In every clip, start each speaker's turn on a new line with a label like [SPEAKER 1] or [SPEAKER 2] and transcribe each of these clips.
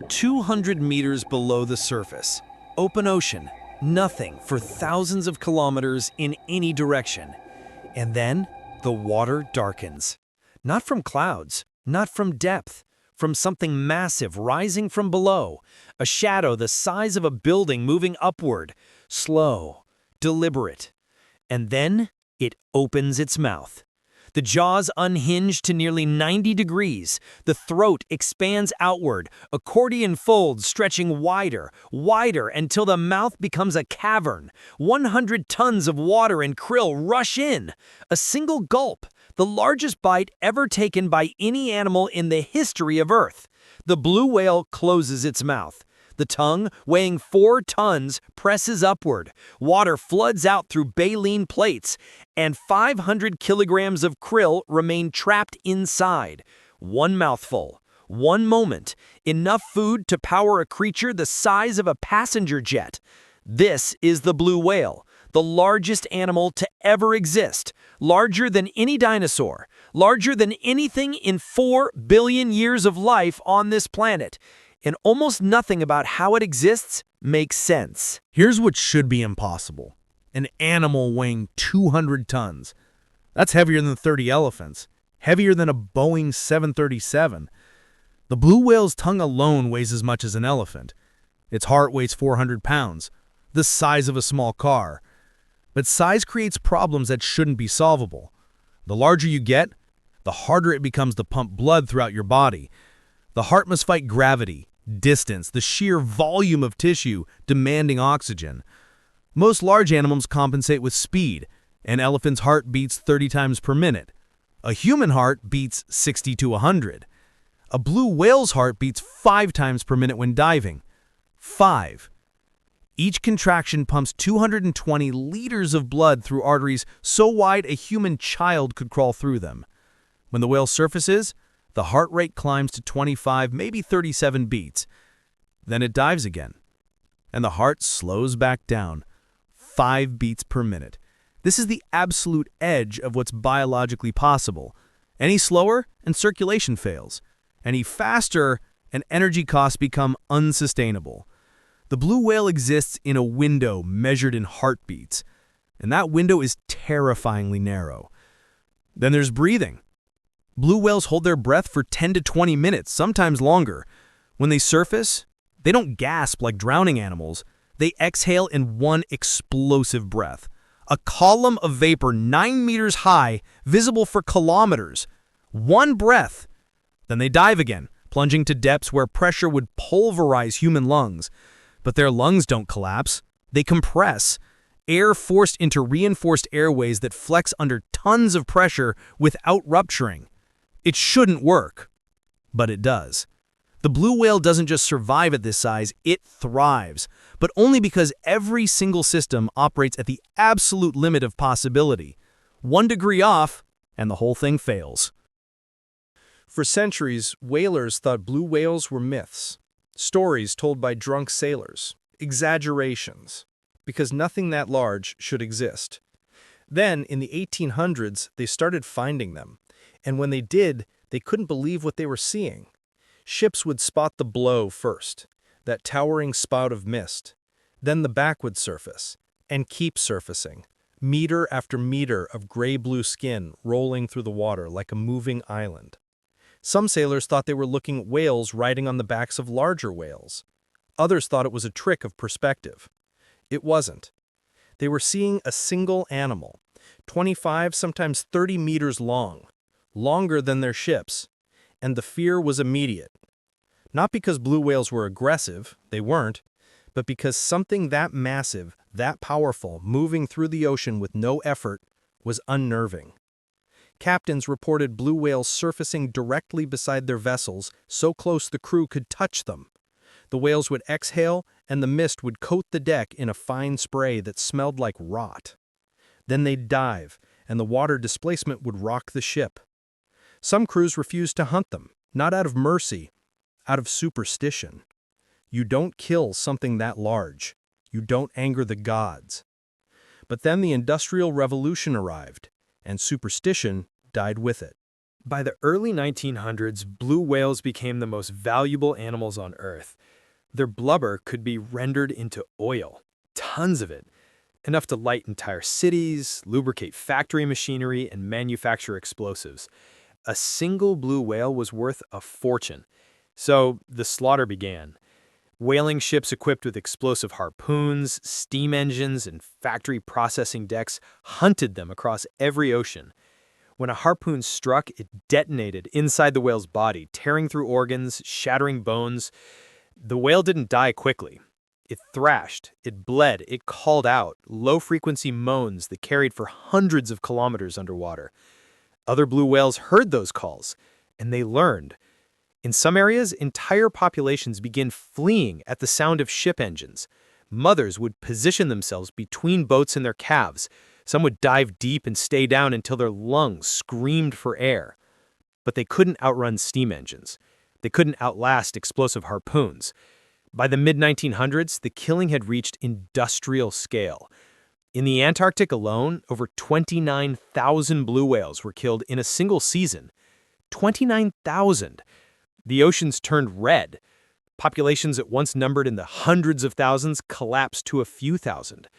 [SPEAKER 1] 200 meters below the surface. Open ocean. Nothing for thousands of kilometers in any direction. And then the water darkens. Not from clouds, not from depth, from something massive rising from below. A shadow the size of a building moving upward. Slow, deliberate. And then it opens its mouth. The jaws unhinge to nearly 90 degrees. The throat expands outward, accordion folds stretching wider, wider until the mouth becomes a cavern. 100 tons of water and krill rush in. A single gulp, the largest bite ever taken by any animal in the history of Earth. The blue whale closes its mouth. The tongue, weighing 4 tons, presses upward. Water floods out through baleen plates, and 500 kilograms of krill remain trapped inside. One mouthful, one moment, enough food to power a creature the size of a passenger jet. This is the blue whale, the largest animal to ever exist, larger than any dinosaur, larger than anything in 4 billion years of life on this planet. And almost nothing about how it exists makes sense.
[SPEAKER 2] Here's what should be impossible. An animal weighing 200 tons. That's heavier than 30 elephants, heavier than a Boeing 737. The blue whale's tongue alone weighs as much as an elephant. Its heart weighs 400 pounds, the size of a small car. But size creates problems that shouldn't be solvable. The larger you get, the harder it becomes to pump blood throughout your body. The heart must fight gravity, distance, the sheer volume of tissue demanding oxygen. Most large animals compensate with speed. An elephant's heart beats 30 times per minute. A human heart beats 60 to 100. A blue whale's heart beats 5 times per minute when diving. 5. Each contraction pumps 220 liters of blood through arteries so wide a human child could crawl through them. When the whale surfaces, the heart rate climbs to 25, maybe 37 beats. Then it dives again, and the heart slows back down, 5 beats per minute. This is the absolute edge of what's biologically possible. Any slower, and circulation fails. Any faster, and energy costs become unsustainable. The blue whale exists in a window measured in heartbeats, and that window is terrifyingly narrow. Then there's breathing. Blue whales hold their breath for 10 to 20 minutes, sometimes longer. When they surface, they don't gasp like drowning animals. They exhale in one explosive breath. A column of vapor 9 meters high, visible for kilometers. One breath. Then they dive again, plunging to depths where pressure would pulverize human lungs. But their lungs don't collapse. They compress. Air forced into reinforced airways that flex under tons of pressure without rupturing. It shouldn't work, but it does. The blue whale doesn't just survive at this size, it thrives, but only because every single system operates at the absolute limit of possibility. 1 degree off, and the whole thing fails.
[SPEAKER 1] For centuries, whalers thought blue whales were myths, stories told by drunk sailors, exaggerations, because nothing that large should exist. Then, in the 1800s, they started finding them. And when they did, they couldn't believe what they were seeing. Ships would spot the blow first, that towering spout of mist. Then the back would surface, and keep surfacing, meter after meter of gray-blue skin rolling through the water like a moving island. Some sailors thought they were looking at whales riding on the backs of larger whales. Others thought it was a trick of perspective. It wasn't. They were seeing a single animal, 25, sometimes 30 meters long. Longer than their ships, and the fear was immediate. Not because blue whales were aggressive, they weren't, but because something that massive, that powerful, moving through the ocean with no effort, was unnerving. Captains reported blue whales surfacing directly beside their vessels, so close the crew could touch them. The whales would exhale, and the mist would coat the deck in a fine spray that smelled like rot. Then they'd dive, and the water displacement would rock the ship. Some crews refused to hunt them, not out of mercy, out of superstition. You don't kill something that large. You don't anger the gods. But then the Industrial Revolution arrived, and superstition died with it. By the early 1900s, blue whales became the most valuable animals on Earth. Their blubber could be rendered into oil, tons of it, enough to light entire cities, lubricate factory machinery, and manufacture explosives. A single blue whale was worth a fortune. So the slaughter began. Whaling ships equipped with explosive harpoons, steam engines, and factory processing decks hunted them across every ocean. When a harpoon struck, it detonated inside the whale's body, tearing through organs, shattering bones. The whale didn't die quickly. It thrashed, it bled, it called out, low-frequency moans that carried for hundreds of kilometers underwater. Other blue whales heard those calls, and they learned. In some areas, entire populations began fleeing at the sound of ship engines. Mothers would position themselves between boats and their calves. Some would dive deep and stay down until their lungs screamed for air. But they couldn't outrun steam engines. They couldn't outlast explosive harpoons. By the mid-1900s, the killing had reached industrial scale. In the Antarctic alone, over 29,000 blue whales were killed in a single season. 29,000! The oceans turned red. Populations that once numbered in the hundreds of thousands collapsed to a few thousand.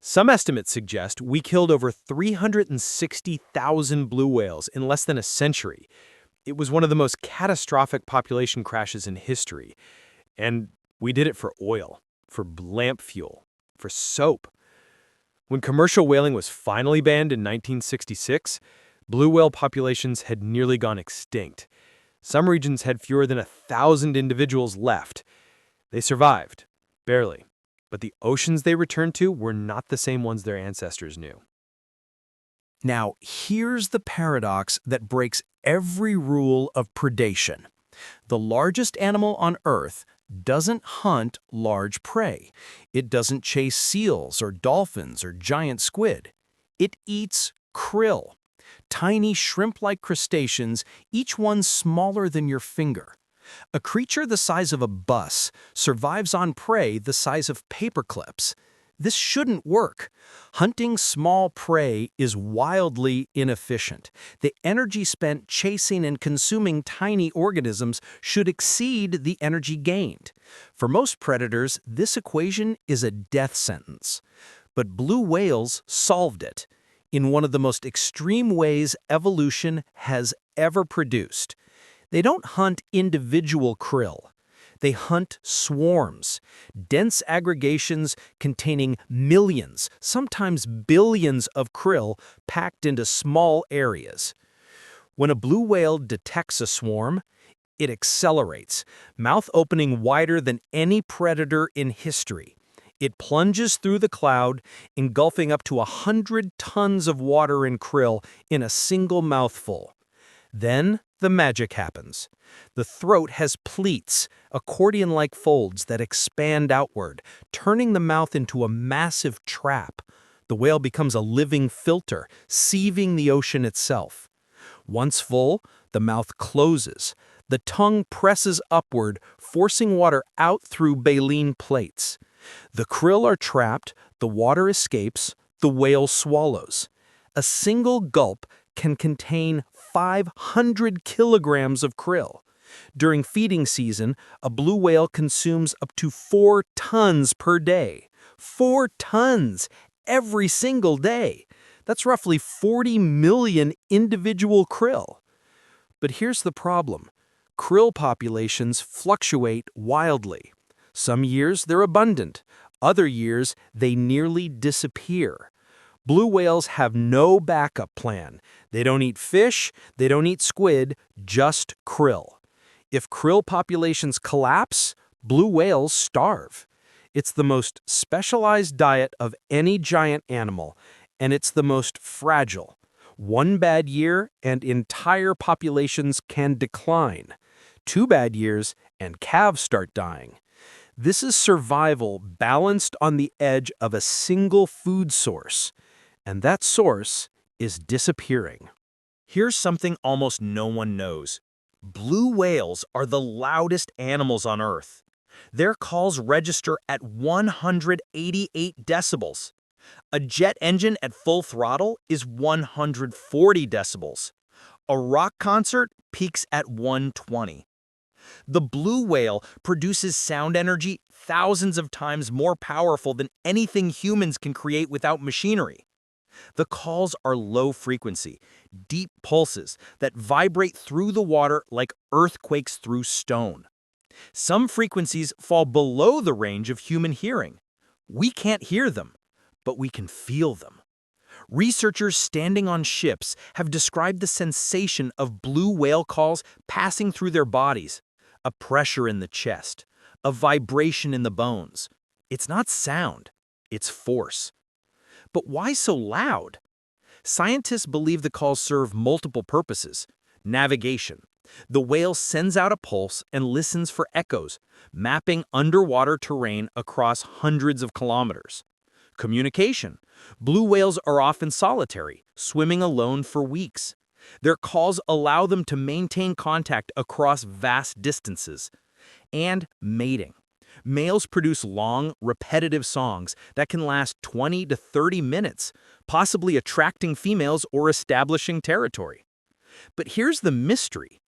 [SPEAKER 1] Some estimates suggest we killed over 360,000 blue whales in less than a century. It was one of the most catastrophic population crashes in history. And we did it for oil, for lamp fuel, for soap. When commercial whaling was finally banned in 1966, blue whale populations had nearly gone extinct. Some regions had fewer than 1,000 individuals left. They survived, barely. But the oceans they returned to were not the same ones their ancestors knew.
[SPEAKER 2] Now, here's the paradox that breaks every rule of predation. The largest animal on Earth doesn't hunt large prey. It doesn't chase seals or dolphins or giant squid. It eats krill, tiny shrimp-like crustaceans, each one smaller than your finger. A creature the size of a bus survives on prey the size of paper clips. This shouldn't work. Hunting small prey is wildly inefficient. The energy spent chasing and consuming tiny organisms should exceed the energy gained. For most predators, this equation is a death sentence. But blue whales solved it in one of the most extreme ways evolution has ever produced. They don't hunt individual krill. They hunt swarms, dense aggregations containing millions, sometimes billions of krill packed into small areas. When a blue whale detects a swarm, it accelerates, mouth opening wider than any predator in history. It plunges through the cloud, engulfing up to 100 tons of water and krill in a single mouthful. Then the magic happens. The throat has pleats, accordion-like folds that expand outward, turning the mouth into a massive trap. The whale becomes a living filter, sieving the ocean itself. Once full, the mouth closes. The tongue presses upward, forcing water out through baleen plates. The krill are trapped, the water escapes, the whale swallows. A single gulp can contain 500 kilograms of krill. During feeding season, a blue whale consumes up to 4 tons per day. 4 tons every single day. That's roughly 40 million individual krill. But here's the problem. Krill populations fluctuate wildly. Some years they're abundant. Other years they nearly disappear. Blue whales have no backup plan. They don't eat fish, they don't eat squid, just krill. If krill populations collapse, blue whales starve. It's the most specialized diet of any giant animal, and it's the most fragile. One bad year and entire populations can decline. 2 bad years and calves start dying. This is survival balanced on the edge of a single food source. And that source is disappearing. Here's something almost no one knows. Blue whales are the loudest animals on Earth. Their calls register at 188 decibels. A jet engine at full throttle is 140 decibels.
[SPEAKER 3] A rock concert peaks at 120. The blue whale produces sound energy thousands of times more powerful than anything humans can create without machinery. The calls are low frequency, deep pulses that vibrate through the water like earthquakes through stone. Some frequencies fall below the range of human hearing. We can't hear them, but we can feel them. Researchers standing on ships have described the sensation of blue whale calls passing through their bodies, a pressure in the chest, a vibration in the bones. It's not sound, it's force. But why so loud? Scientists believe the calls serve multiple purposes. Navigation. The whale sends out a pulse and listens for echoes, mapping underwater terrain across hundreds of kilometers. Communication. Blue whales are often solitary, swimming alone for weeks. Their calls allow them to maintain contact across vast distances. And mating. Males produce long, repetitive songs that can last 20 to 30 minutes, possibly attracting females or establishing territory. But here's the mystery.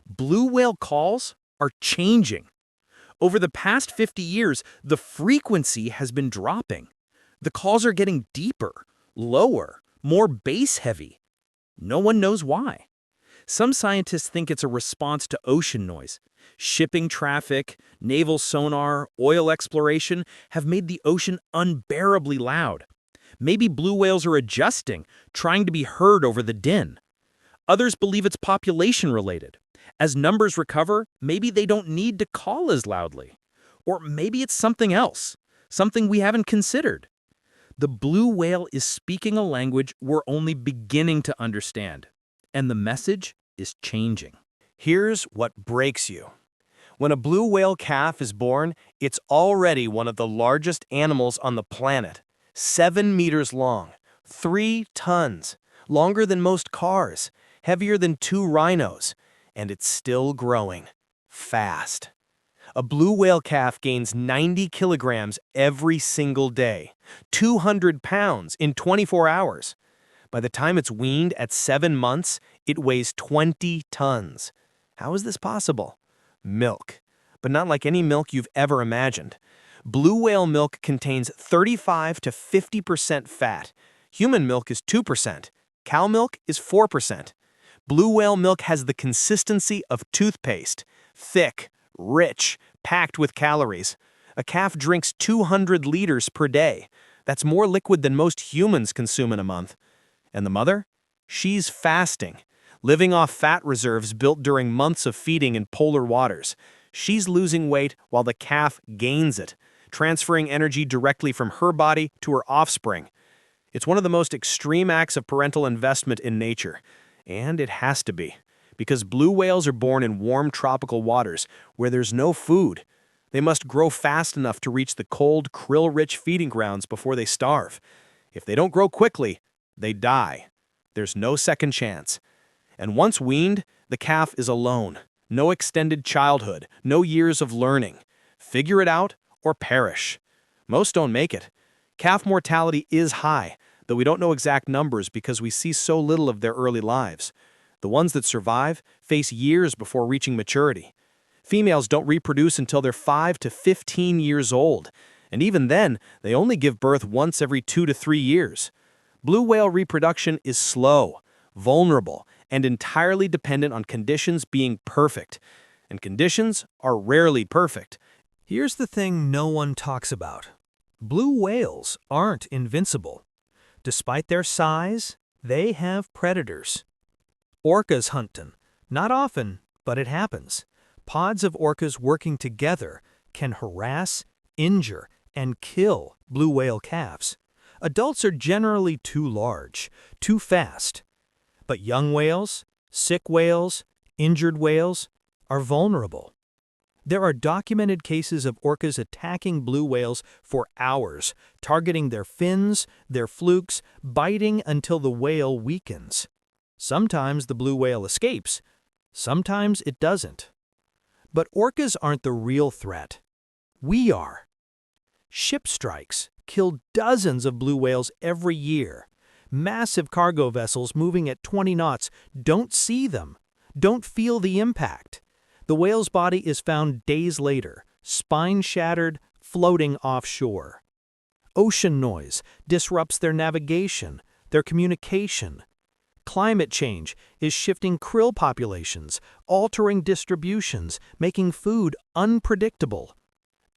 [SPEAKER 3] Blue whale calls are changing. Over the past 50 years, the frequency has been dropping. The calls are getting deeper, lower, more bass-heavy. No one knows why. Some scientists think it's a response to ocean noise. Shipping traffic, naval sonar, oil exploration have made the ocean unbearably loud. Maybe blue whales are adjusting, trying to be heard over the din. Others believe it's population-related. As numbers recover, maybe they don't need to call as loudly. Or maybe it's something else, something we haven't considered. The blue whale is speaking a language we're only beginning to understand, and the message is changing.
[SPEAKER 1] Here's what breaks you. When a blue whale calf is born, it's already one of the largest animals on the planet. 7 meters long, 3 tons, longer than most cars, heavier than 2 rhinos, and it's still growing. Fast. A blue whale calf gains 90 kilograms every single day, 200 pounds in 24 hours. By the time it's weaned at 7 months, it weighs 20 tons. How is this possible? Milk. But not like any milk you've ever imagined. Blue whale milk contains 35 to 50% fat. Human milk is 2%. Cow milk is 4%. Blue whale milk has the consistency of toothpaste. Thick, rich, packed with calories. A calf drinks 200 liters per day. That's more liquid than most humans consume in a month. And the mother? She's fasting, living off fat reserves built during months of feeding in polar waters. She's losing weight while the calf gains it, transferring energy directly from her body to her offspring. It's one of the most extreme acts of parental investment in nature. And it has to be, because blue whales are born in warm tropical waters where there's no food. They must grow fast enough to reach the cold, krill-rich feeding grounds before they starve. If they don't grow quickly, they die. There's no second chance. And once weaned, the calf is alone. No extended childhood, no years of learning. Figure it out or perish. Most don't make it. Calf mortality is high, though we don't know exact numbers because we see so little of their early lives. The ones that survive face years before reaching maturity. Females don't reproduce until they're 5 to 15 years old, and even then, they only give birth once every 2 to 3 years. Blue whale reproduction is slow, vulnerable, and entirely dependent on conditions being perfect. And conditions are rarely perfect.
[SPEAKER 2] Here's the thing no one talks about. Blue whales aren't invincible. Despite their size, they have predators. Orcas hunt them. Not often, but it happens. Pods of orcas working together can harass, injure, and kill blue whale calves. Adults are generally too large, too fast. But young whales, sick whales, injured whales are vulnerable. There are documented cases of orcas attacking blue whales for hours, targeting their fins, their flukes, biting until the whale weakens. Sometimes the blue whale escapes, sometimes it doesn't. But orcas aren't the real threat. We are. Ship strikes kill dozens of blue whales every year.
[SPEAKER 1] Massive cargo vessels moving at 20 knots don't see them, don't feel the impact. The whale's body is found days later, spine shattered, floating offshore. Ocean noise disrupts their navigation, their communication. Climate change is shifting krill populations, altering distributions, making food unpredictable.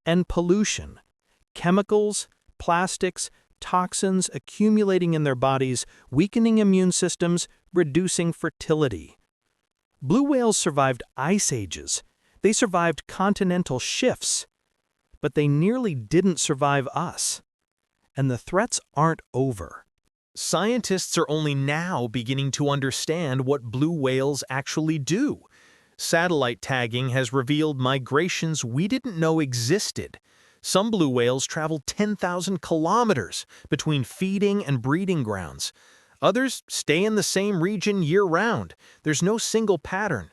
[SPEAKER 1] And pollution. Chemicals, plastics, toxins accumulating in their bodies, weakening immune systems, reducing fertility. Blue whales survived ice ages. They survived continental shifts. But they nearly didn't survive us. And the threats aren't over.
[SPEAKER 3] Scientists are only now beginning to understand what blue whales actually do. Satellite tagging has revealed migrations we didn't know existed. Some blue whales travel 10,000 kilometers between feeding and breeding grounds. Others stay in the same region year-round. There's no single pattern.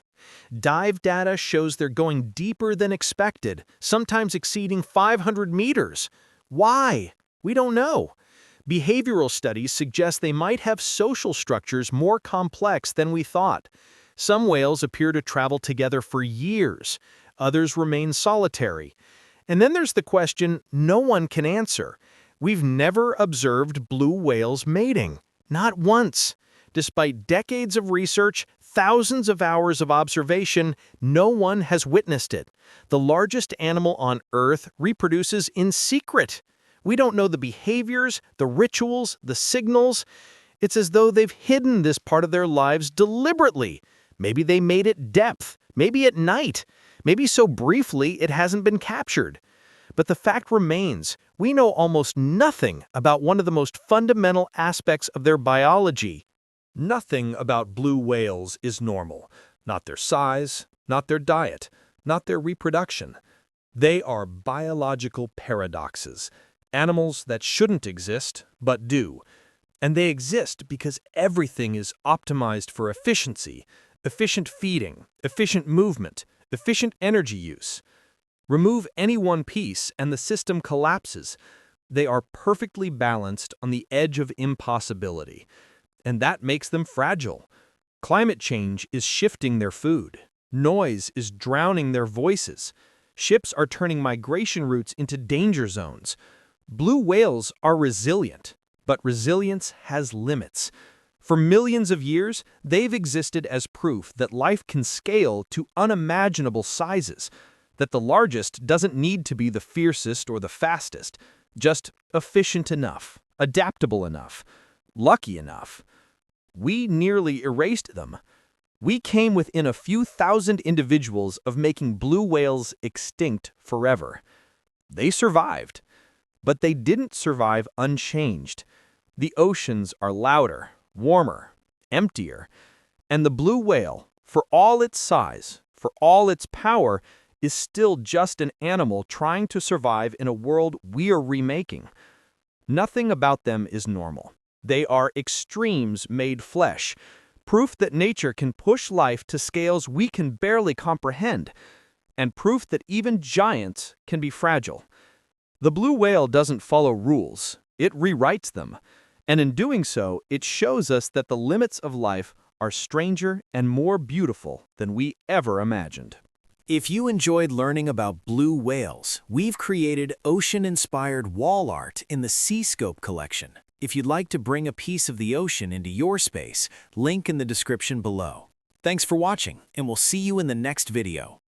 [SPEAKER 3] Dive data shows they're going deeper than expected, sometimes exceeding 500 meters. Why? We don't know. Behavioral studies suggest they might have social structures more complex than we thought. Some whales appear to travel together for years. Others remain solitary. And then there's the question no one can answer. We've never observed blue whales mating. Not once. Despite decades of research, thousands of hours of observation, no one has witnessed it. The largest animal on Earth reproduces in secret. We don't know the behaviors, the rituals, the signals. It's as though they've hidden this part of their lives deliberately. Maybe they mate at depth, maybe at night, maybe so briefly it hasn't been captured. But the fact remains, we know almost nothing about one of the most fundamental aspects of their biology.
[SPEAKER 1] Nothing about blue whales is normal. Not their size, not their diet, not their reproduction. They are biological paradoxes, animals that shouldn't exist, but do. And they exist because everything is optimized for efficiency, efficient feeding, efficient movement, efficient energy use. Remove any one piece and the system collapses. They are perfectly balanced on the edge of impossibility. And that makes them fragile. Climate change is shifting their food. Noise is drowning their voices. Ships are turning migration routes into danger zones. Blue whales are resilient, but resilience has limits. For millions of years, they've existed as proof that life can scale to unimaginable sizes, that the largest doesn't need to be the fiercest or the fastest, just efficient enough, adaptable enough, lucky enough. We nearly erased them. We came within a few thousand individuals of making blue whales extinct forever. They survived, but they didn't survive unchanged. The oceans are louder, warmer, emptier, and the blue whale, for all its size, for all its power, is still just an animal trying to survive in a world we are remaking. Nothing about them is normal. They are extremes made flesh, proof that nature can push life to scales we can barely comprehend, and proof that even giants can be fragile. The blue whale doesn't follow rules, it rewrites them, and in doing so, it shows us that the limits of life are stranger and more beautiful than we ever imagined.
[SPEAKER 4] If you enjoyed learning about blue whales, we've created ocean-inspired wall art in the SeaScope collection. If you'd like to bring a piece of the ocean into your space, link in the description below. Thanks for watching, and we'll see you in the next video.